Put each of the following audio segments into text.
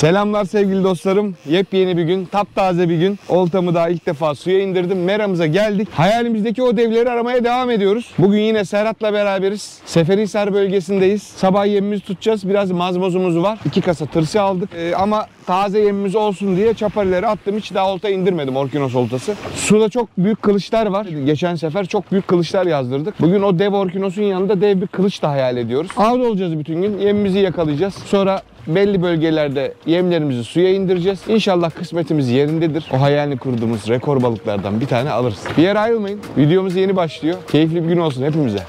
Selamlar sevgili dostlarım. Yepyeni bir gün, taptaze bir gün. Oltamı daha ilk defa suya indirdim. Meramıza geldik. Hayalimizdeki o devleri aramaya devam ediyoruz. Bugün yine Serhat'la beraberiz. Seferihisar bölgesindeyiz. Sabah yemimizi tutacağız. Biraz mazmozumuz var. 2 kasa tırsı aldık. Ama taze yemimiz olsun diye çaparileri attım. Hiç daha olta indirmedim, orkinos oltası. Suda çok büyük kılıçlar var. Geçen sefer çok büyük kılıçlar yazdırdık. Bugün o dev orkinosun yanında dev bir kılıç da hayal ediyoruz. Avda olacağız bütün gün. Yemimizi yakalayacağız. Sonra belli bölgelerde yemlerimizi suya indireceğiz. İnşallah kısmetimiz yerindedir. O hayalini kurduğumuz rekor balıklardan bir tane alırız. Bir yere ayrılmayın. Videomuz yeni başlıyor. Keyifli bir gün olsun hepimize.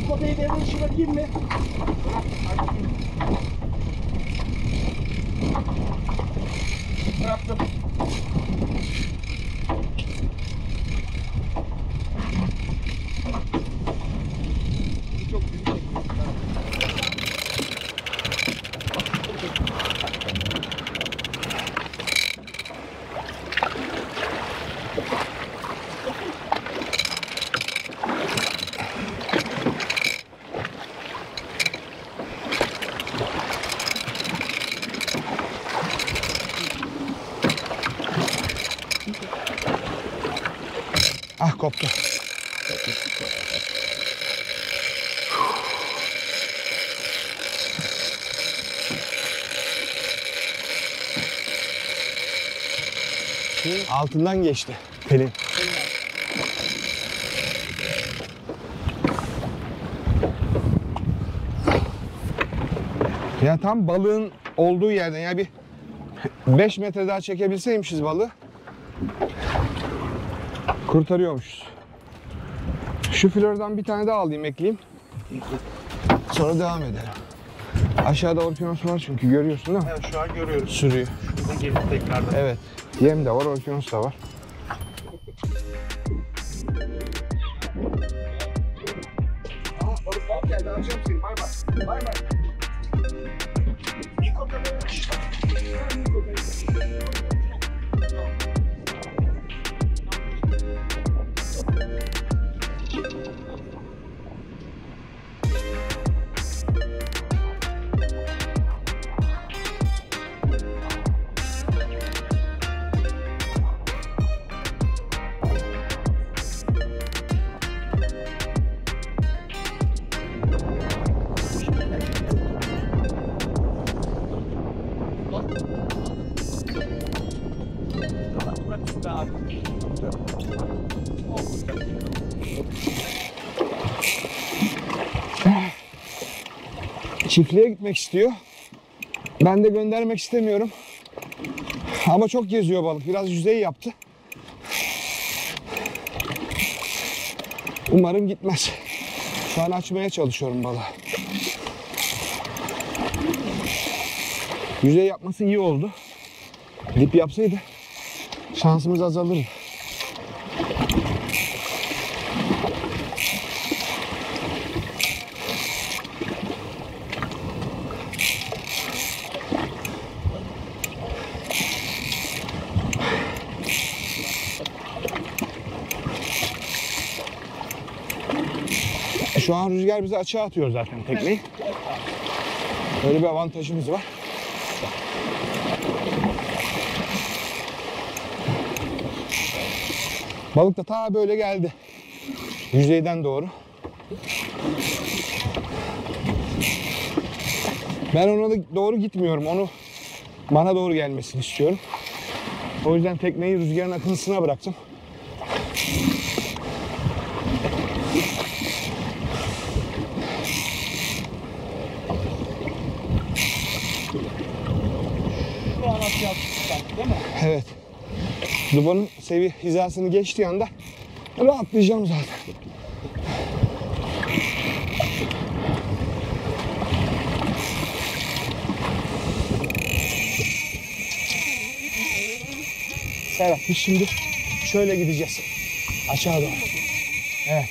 Kopayı devre dışı bakayım mı? Bıraktım. Çok büyük şey. Ah, koptu. Altından geçti Pelin. Ya tam balığın olduğu yerden ya bir 5 metre daha çekebilseymişiz balığı kurtarıyormuşuz. Şu flordan bir tane daha alayım, ekleyeyim. Sonra devam edelim. Aşağıda orkinos var çünkü, görüyorsun değil mi? Evet, şu an görüyoruz. Sürüyor. Şurada gelip tekrardan. Evet. Yem de var, orkinos da var. Balık geldi. Arayacağım seni. Bay bay. Bay bay. Çiftliğe gitmek istiyor. Ben de göndermek istemiyorum. Ama çok geziyor balık. Biraz yüzey yaptı. Umarım gitmez. Şu an açmaya çalışıyorum balığı. Yüzey yapması iyi oldu. Dip yapsaydı şansımız azalırdı. Şu an rüzgar bizi açığa atıyor zaten tekneyi. Böyle bir avantajımız var. Balık da ta böyle geldi. Yüzeyden doğru. Ben ona doğru gitmiyorum. Onu bana doğru gelmesini istiyorum. O yüzden tekneyi rüzgarın akıntısına bıraktım. Şu an aşağı tuttuk, değil mi? Evet. Dubanın hizasını geçtiği anda rahatlayacağım zaten. Serhat biz şimdi şöyle gideceğiz. Aşağı doğru. Evet.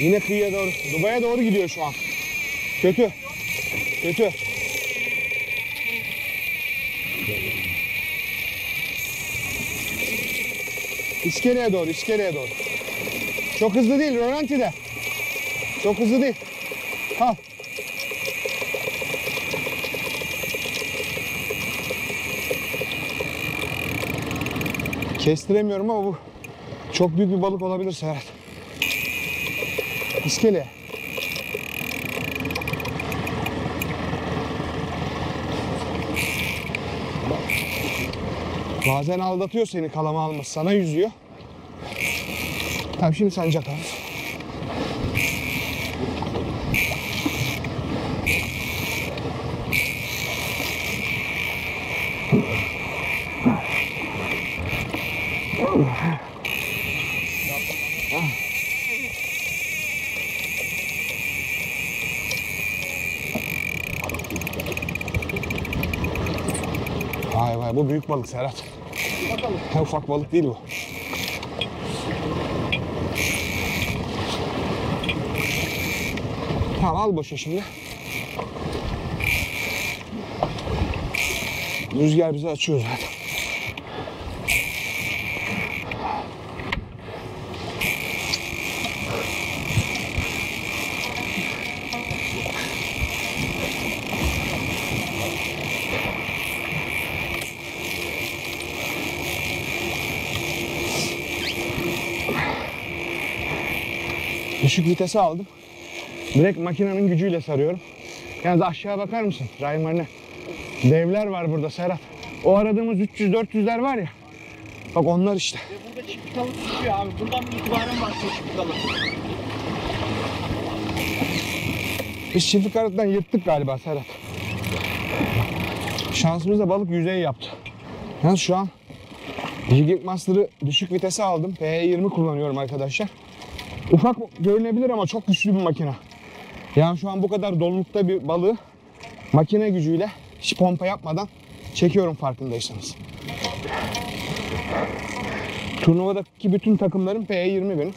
Yine kıyıya doğru. Dubai'ye doğru gidiyor şu an. Kötü. Kötü. İskeleye doğru, iskeleye doğru. Çok hızlı değil, rölantide. Çok hızlı değil. Al. Kestiremiyorum ama bu çok büyük bir balık olabilir Serhat. İskele. Bazen aldatıyor seni, kalama alması. Sana yüzüyor. Tamam, şimdi sancak al. Vay vay, bu büyük balık Serhat. Ha, ufak balık değil bu. Tamam, al boşa şimdi. Rüzgar bizi açıyor zaten. Düşük vitese aldım. Direkt makinenin gücüyle sarıyorum. Yalnız aşağı bakar mısın? Raymarine. Devler var burada Serhat. O aradığımız 300-400'ler var ya. Bak onlar işte. Ve burada çift balık düşüyor abi. Buradan itibaren başlıyor çift balık. Biz çiftlik arıttan yırttık galiba Serhat. Şansımızla balık yüzey yaptı. Yalnız şu an Jigging Master'ı düşük vitese aldım. PE20 kullanıyorum arkadaşlar. Ufak görünebilir ama çok güçlü bir makine. Yani şu an bu kadar dolulukta bir balığı makine gücüyle hiç pompa yapmadan çekiyorum, farkındaysanız. Turnuvadaki bütün takımların PE20 benim.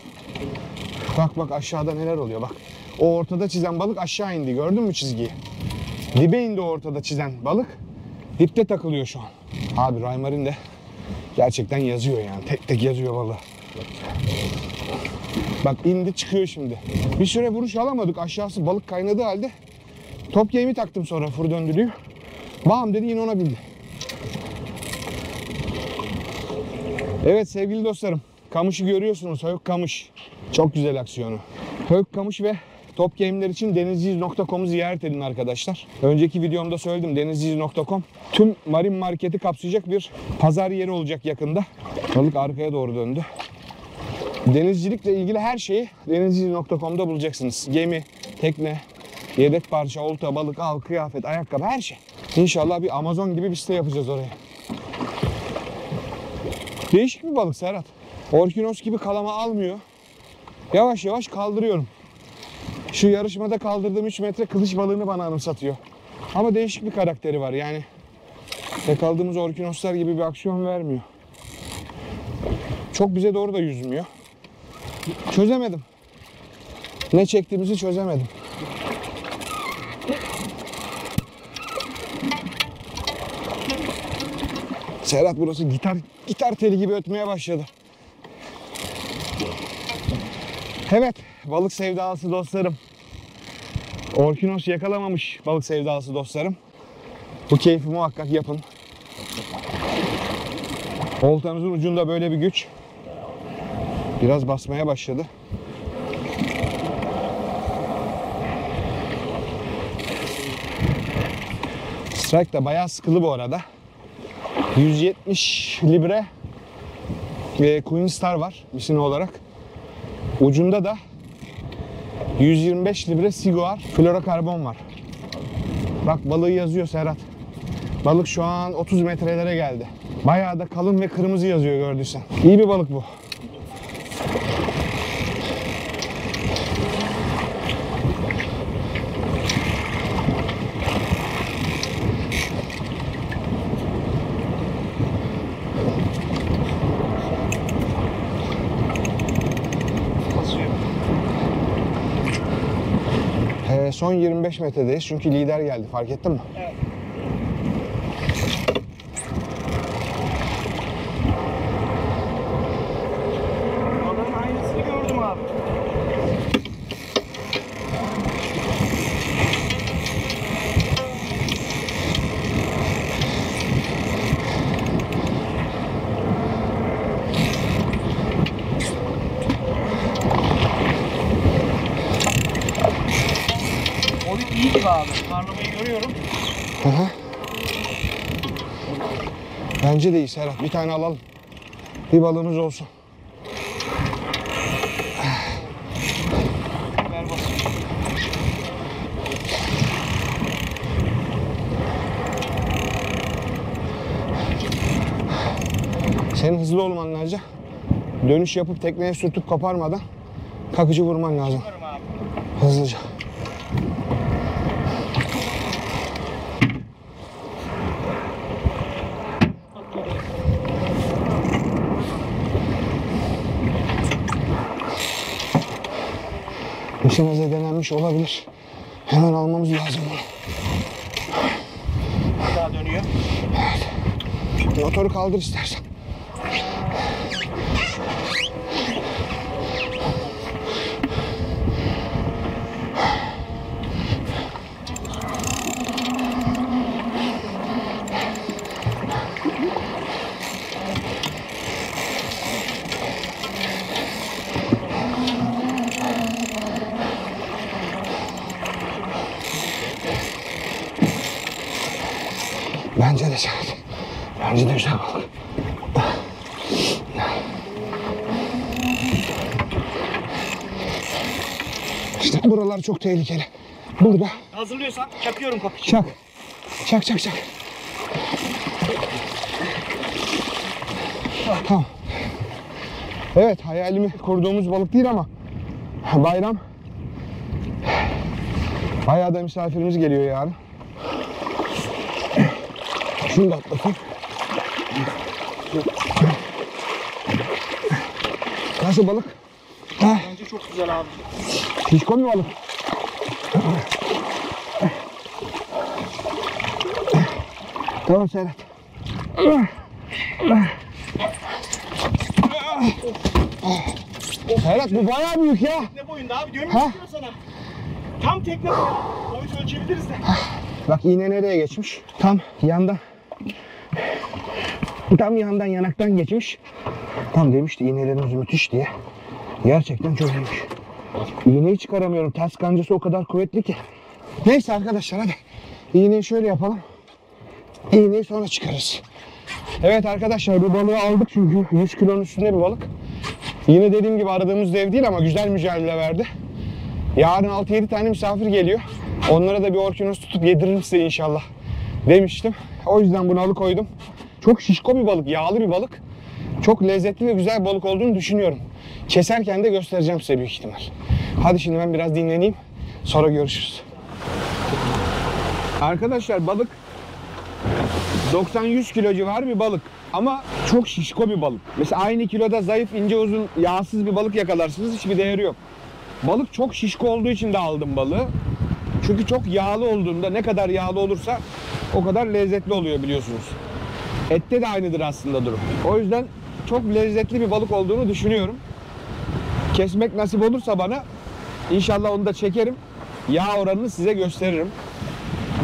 Bak bak aşağıda neler oluyor bak. O ortada çizen balık aşağı indi, gördün mü çizgiyi? Dibe indi o ortada çizen balık. Dipte takılıyor şu an. Abi Raymarine de gerçekten yazıyor yani. Tek tek yazıyor balığı. Bak indi çıkıyor şimdi. Bir süre vuruş alamadık. Aşağısı balık kaynadığı halde top yemi taktım, sonra fır döndürüyor. Bam dedi, yine ona bindi. Evet sevgili dostlarım. Kamışı görüyorsunuz. Höyük kamış. Çok güzel aksiyonu. Höyük kamış ve top game'ler için denizciyiz.com'u ziyaret edin arkadaşlar. Önceki videomda söyledim, denizciyiz.com tüm marin marketi kapsayacak bir pazar yeri olacak yakında. Balık arkaya doğru döndü. Denizcilikle ilgili her şeyi denizciyiz.com'da bulacaksınız. Gemi, tekne, yedek parça, olta, balık, av, kıyafet, ayakkabı, her şey. İnşallah bir Amazon gibi bir site yapacağız oraya. Değişik bir balık Serhat. Orkinos gibi kalama almıyor. Yavaş yavaş kaldırıyorum. Şu yarışmada kaldırdığım 3 metre kılıç balığını bana anımsatıyor. Ama değişik bir karakteri var yani. Yakaladığımız orkinoslar gibi bir aksiyon vermiyor. Çok bize doğru da yüzmüyor. Çözemedim. Ne çektiğimizi çözemedim. Serhat, burası gitar teli gibi ötmeye başladı. Evet, balık sevdalısı dostlarım. Orkinos yakalamamış balık sevdalısı dostlarım. Bu keyfi muhakkak yapın. Oltanızın ucunda böyle bir güç. Biraz basmaya başladı. Strike da bayağı sıkılı bu arada. 170 libre ve Queen Star var misina olarak. Ucunda da 125 libre Siguar florokarbon var. Bak balığı yazıyor Serhat. Balık şu an 30 metrelere geldi. Bayağı da kalın ve kırmızı yazıyor, gördüysen. İyi bir balık bu. Son 25 metredeyiz çünkü lider geldi, fark ettin mi? Evet. Balığın aynısını gördüm abi. Oyun iyi gibi abi. Parlamayı görüyorum. Hı hı. Bence de iyi Serhat. Bir tane alalım. Bir balığımız olsun. Ver bakalım. Senin hızlı olman lazım. Dönüş yapıp tekneye sürtüp koparmadan kakıcı vurman lazım. Varım abi. Hızlıca. İşimize denenmiş olabilir. Hemen almamız lazım bunu. Bir daha dönüyor. Motoru kaldır istersen. Bence de Serhat. Bence de güzel balık. İşte buralar çok tehlikeli. Burada. Hazırlıyorsan çakıyorum kapıyı. Çak. Çak çak çak. Tamam. Evet, hayalimi kurduğumuz balık değil ama bayram. Bayağı da misafirimiz geliyor yarın. Şunu da atlatayım. Nasıl balık? Ha, Bence çok güzel abi. şişko mu balık? Tamam Serhat. Serhat bu bayağı büyük ya. Tekne boyunda abi. Gömüş Ha? diyor sana. Tam tekne boyu. Boyut ölçebiliriz de. Bak iğne nereye geçmiş? Tam yandan. Tam yandan yanaktan geçmiş. Tam demişti iğnelerimiz müthiş diye. Gerçekten çok iyiymiş. İğneyi çıkaramıyorum. Ters kancası o kadar kuvvetli ki. Neyse arkadaşlar hadi. İğneyi şöyle yapalım. İğneyi sonra çıkarırız. Evet arkadaşlar bu balığı aldık çünkü 100 kilonun üstünde bir balık. Yine dediğim gibi aradığımız dev değil ama güzel mücadele verdi. Yarın 6-7 tane misafir geliyor. Onlara da bir orkinos tutup yediririm size inşallah demiştim. O yüzden bunu alıkoydum. Çok şişko bir balık, yağlı bir balık. Çok lezzetli ve güzel bir balık olduğunu düşünüyorum. Keserken de göstereceğim size büyük ihtimal. Hadi şimdi ben biraz dinleneyim. Sonra görüşürüz. Arkadaşlar balık 90-100 kilo civarı bir balık. Ama çok şişko bir balık. Mesela aynı kiloda zayıf, ince, uzun, yağsız bir balık yakalarsınız. Hiçbir değeri yok. Balık çok şişko olduğu için de aldım balığı. Çünkü çok yağlı olduğunda ne kadar yağlı olursa o kadar lezzetli oluyor biliyorsunuz. Ette de aynıdır aslında durum. O yüzden çok lezzetli bir balık olduğunu düşünüyorum. Kesmek nasip olursa bana inşallah onu da çekerim. Yağ oranını size gösteririm.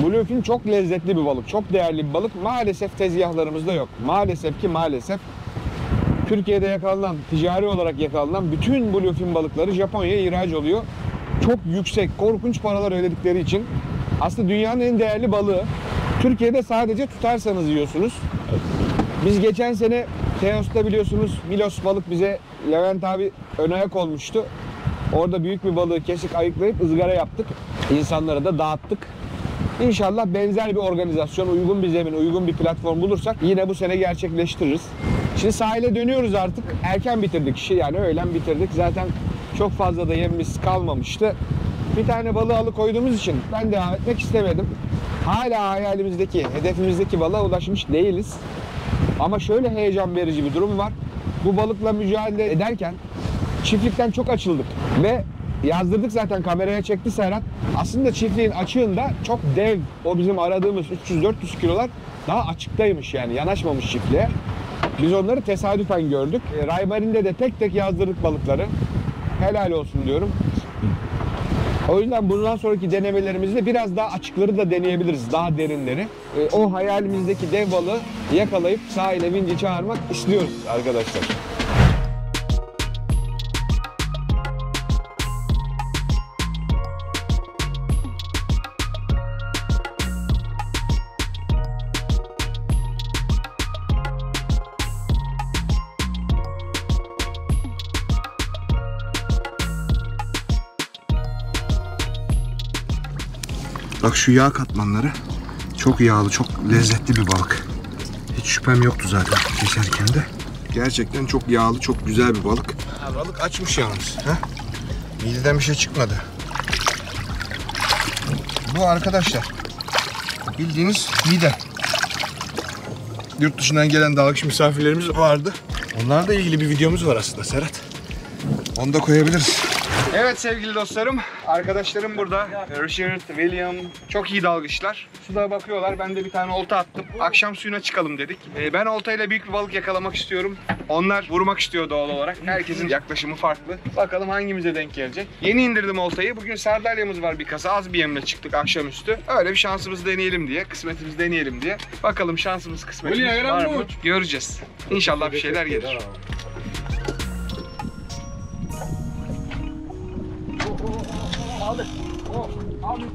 Bluefin çok lezzetli bir balık. Çok değerli bir balık. Maalesef tezgahlarımızda yok. Maalesef Türkiye'de yakalanan, ticari olarak yakalanan bütün bluefin balıkları Japonya'ya ihraç oluyor. Çok yüksek, korkunç paralar ödedikleri için. Aslında dünyanın en değerli balığı. Türkiye'de sadece tutarsanız yiyorsunuz. Biz geçen sene Teos'ta biliyorsunuz Milos balık bize Levent abi ön ayak olmuştu. Orada büyük bir balığı kesik ayıklayıp ızgara yaptık. İnsanlara da dağıttık. İnşallah benzer bir organizasyon, uygun bir zemin, uygun bir platform bulursak yine bu sene gerçekleştiririz. Şimdi sahile dönüyoruz artık. Erken bitirdik işi, yani öğlen bitirdik. Zaten çok fazla da yemimiz kalmamıştı. Bir tane balığı alıkoyduğumuz için ben devam etmek istemedim. Hala hayalimizdeki, hedefimizdeki balığa ulaşmış değiliz. Ama şöyle heyecan verici bir durum var. Bu balıkla mücadele ederken çiftlikten çok açıldık ve Yazdırdık zaten, kameraya çekti Serhat. Aslında çiftliğin açığında çok dev, o bizim aradığımız 300-400 kilolar daha açıktaymış yani, yanaşmamış çiftliğe. Biz onları tesadüfen gördük. Raymarin'de de tek tek yazdırdık balıkları. Helal olsun diyorum. O yüzden bundan sonraki denemelerimizde biraz daha açıkları da deneyebiliriz, daha derinleri. O hayalimizdeki dev balığı yakalayıp sahile vinci çağırmak istiyoruz arkadaşlar. Bak şu yağ katmanları çok yağlı, çok lezzetli bir balık. Hiç şüphem yoktu zaten keserken de. Gerçekten çok yağlı, çok güzel bir balık. Ha, balık açmış yalnız. Ha? Mideden bir şey çıkmadı. Bu arkadaşlar bildiğiniz mide. Yurt dışından gelen dalgıç misafirlerimiz vardı. Onlarla ilgili bir videomuz var aslında Serhat. Onu da koyabiliriz. Evet sevgili dostlarım, arkadaşlarım burada. Richard, William çok iyi dalgıçlar. Suda bakıyorlar, ben de bir tane olta attım. Akşam suyuna çıkalım dedik. Ben oltayla büyük bir balık yakalamak istiyorum. Onlar vurmak istiyor doğal olarak. Herkesin yaklaşımı farklı. Bakalım hangimize denk gelecek. Yeni indirdim oltayı. Bugün sardalyamız var bir kasa. Az bir yemle çıktık akşamüstü. Öyle bir şansımızı deneyelim diye, kısmetimizi deneyelim diye. Bakalım şansımız, kısmetimiz var mı? Göreceğiz. İnşallah bir şeyler gelir. Aldı. Aldı.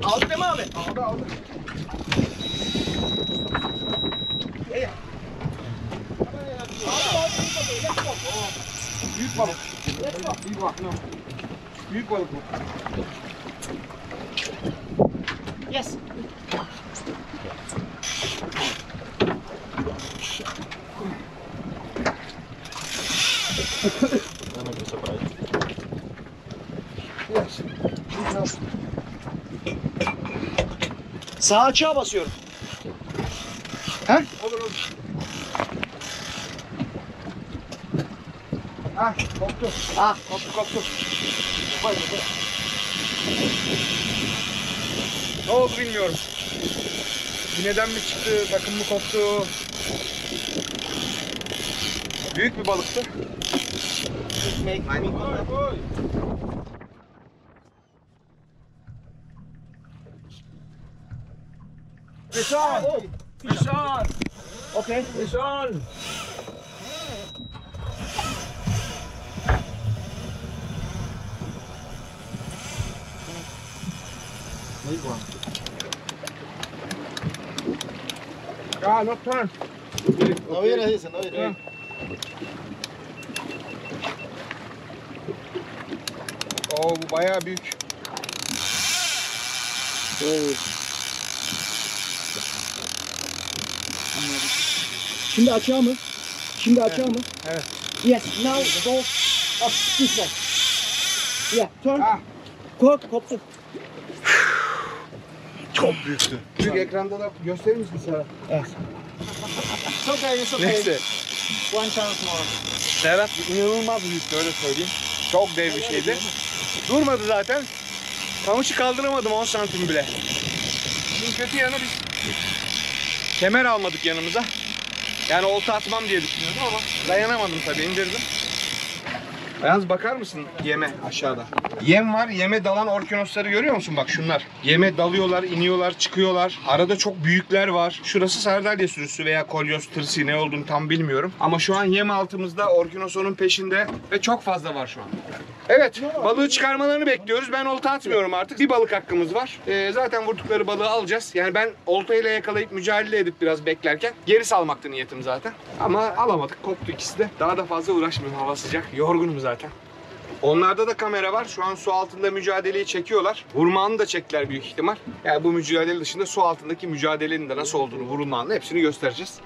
Aldı değil mi abi? Aldı. Büyük balık. Büyük balık. Büyük balık bu. Yes. Sağ açığa basıyorum. He? Olur. Ah, koptu. Koptu. Ne oldu bilmiyorum. Neden mi çıktı, takım mı koptu? Büyük bir balıktı. Fish on! Fish on! Okay. Fish on! Ya not turn. No viene, dice, no viene. Oo, bu bayağı büyük. Şimdi açığa mı? Şimdi açığa mı? Evet. Yes, now go up this way. Yeah, turn. Ah. Kork, koptu. Çok büyüktü. Büyük ekranda da gösterir misin sana? Evet. It's okay, it's okay. Neyse. One chance more. Serhat inanılmaz büyüktü, öyle söyleyeyim. Çok dev bir şeydi. Durmadı zaten. Kamışı kaldıramadım 10 santim bile. Şimdi kötü yanı biz kemer almadık yanımıza. Yani olta atmam diye düşünüyordum ama dayanamadım tabii, indirdim. Yalnız bakar mısın yeme aşağıda? Yem var, yeme dalan orkinosları görüyor musun? Bak şunlar. Yeme dalıyorlar, iniyorlar, çıkıyorlar. Arada çok büyükler var. Şurası sardalya sürüsü veya kolyoz tırsı, ne olduğunu tam bilmiyorum. Ama şu an yem altımızda, orkinos onun peşinde ve çok fazla var şu an. Evet, balığı çıkarmalarını bekliyoruz. Ben olta atmıyorum artık. Bir balık hakkımız var. Zaten vurdukları balığı alacağız. Yani ben oltayla yakalayıp mücadele edip biraz beklerken geri salmaktı niyetim zaten. Ama alamadık, koptu ikisi de. Daha da fazla uğraşmayayım, hava sıcak. Yorgunum zaten. Onlarda da kamera var. Şu an su altında mücadeleyi çekiyorlar. Vurma da çektiler büyük ihtimal. Yani bu mücadele dışında su altındaki mücadelenin de nasıl olduğunu, vurulma hepsini göstereceğiz.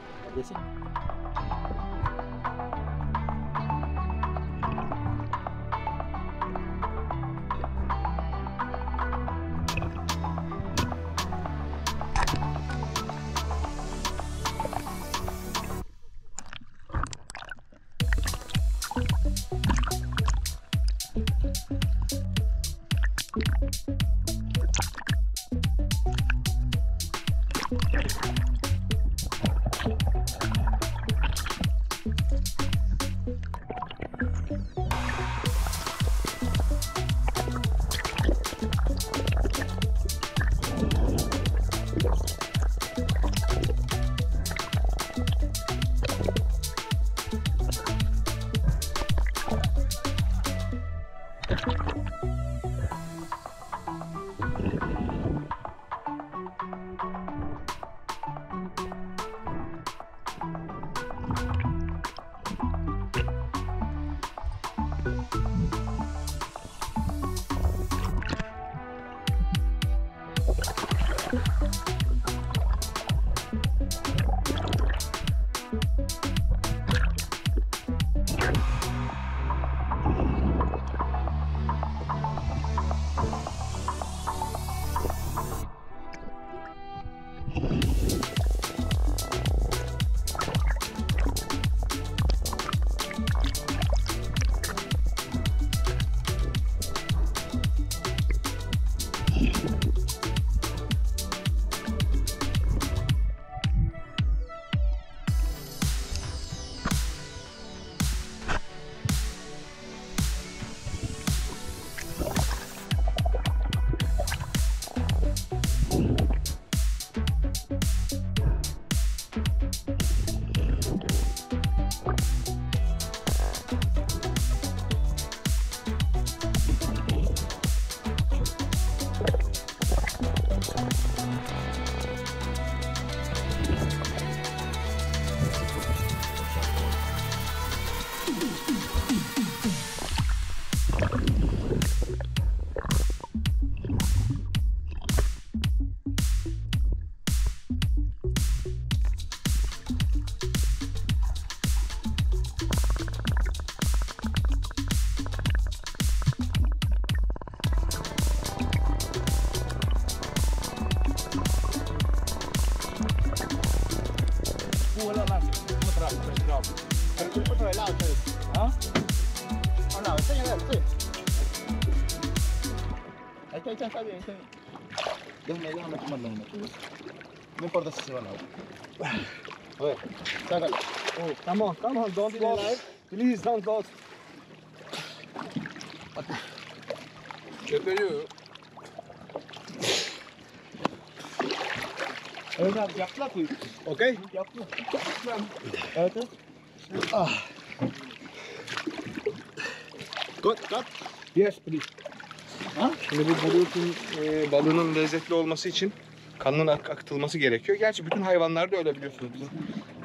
No importa si se va al agua. A ver, sácalo. Oh, come on, don't lost. Please don't lost. Köpürüyor. Evet abi yaptılar kuyu. Okay? Yaptılar. Evet. Cut. Yes please. Şimdi bu bulutum balığının lezzetli olması için kanının akıtılması gerekiyor. Gerçi bütün hayvanlarda öyle biliyorsunuz. Bizim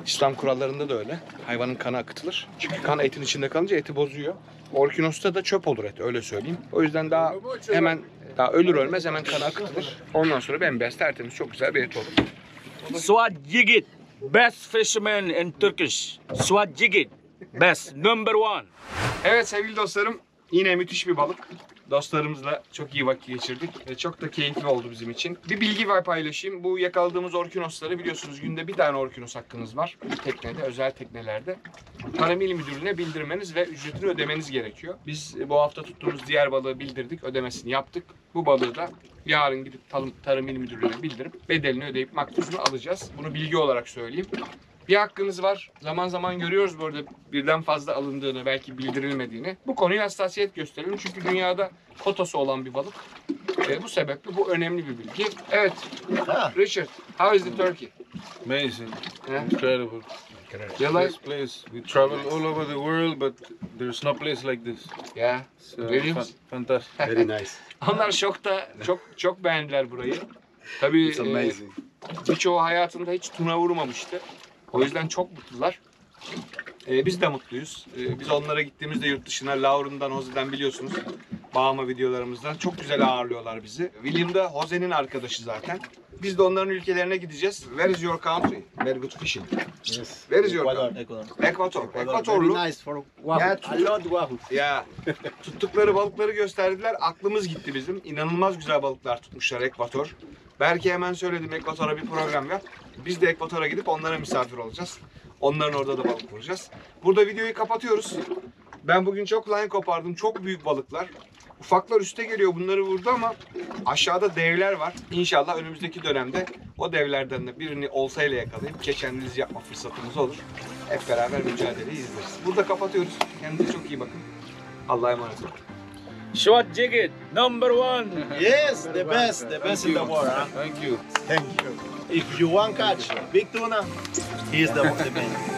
İslam kurallarında da öyle. Hayvanın kanı akıtılır. Çünkü kan etin içinde kalınca eti bozuyor. Orkinos'ta da çöp olur et, öyle söyleyeyim. O yüzden daha ölür ölmez hemen kanı akıtılır. Ondan sonra bembeyaz tertemiz çok güzel bir et olur. Suat Jigit, best fisherman in Turkish. Suat Jigit, best, number one. Evet sevgili dostlarım, yine müthiş bir balık. Dostlarımızla çok iyi vakit geçirdik ve çok da keyifli oldu bizim için. Bir bilgi var paylaşayım. Bu yakaladığımız orkinosları biliyorsunuz günde bir tane orkinos hakkınız var. Teknede, özel teknelerde. Tarım İl Müdürlüğü'ne bildirmeniz ve ücretini ödemeniz gerekiyor. Biz bu hafta tuttuğumuz diğer balığı bildirdik, ödemesini yaptık. Bu balığı da yarın gidip Tarım İl Müdürlüğü'ne bildirip bedelini ödeyip makbuzunu alacağız. Bunu bilgi olarak söyleyeyim. Bir hakkınız var. Zaman zaman görüyoruz burada birden fazla alındığını, belki bildirilmediğini. Bu konuya hassasiyet gösterelim çünkü dünyada kotası olan bir balık. Bu sebeple bu önemli bir bilgi. Evet, Richard, how is the turkey? Amazing, Yeah. incredible. You like? This place, we travel all over the world, but there's no place like this. Yeah. It's Really? fantastic. Very nice. Onlar şokta, çok beğendiler burayı. Tabii It's amazing. birçoğu hayatında hiç tuna vurmamıştı. O yüzden çok mutlular. Biz de mutluyuz. Biz onlara gittiğimizde yurt dışına, Laurun'dan, Jose'den biliyorsunuz. Bahama videolarımızdan çok güzel ağırlıyorlar bizi. William da Jose'nin arkadaşı zaten. Biz de onların ülkelerine gideceğiz. Where is your country? Very good fishing. Yes. Where is your Ecuador. country? Ekvator. Very Ekvatorlu. nice for wahoo. Yeah, I love wahoo. Ya tuttukları balıkları gösterdiler. Aklımız gitti bizim. İnanılmaz güzel balıklar tutmuşlar Ekvator. Belki hemen söyledim, Ekvator'a bir program yap. Biz de Ekvator'a gidip onlara misafir olacağız. Onların orada da balık vuracağız. Burada videoyu kapatıyoruz. Ben bugün çok line kopardım. Çok büyük balıklar. Ufaklar üste geliyor, bunları vurdu ama aşağıda devler var. İnşallah önümüzdeki dönemde o devlerden de birini oltayla yakalayıp keçenliz yapma fırsatımız olur. Hep beraber mücadeleyi izleriz. Burada kapatıyoruz. Kendinize çok iyi bakın. Allah'a emanet olun. Suat Jigit, number one. Yes, the best in the world. Huh? Thank you. Thank you. If you want catch big tuna, he's the man.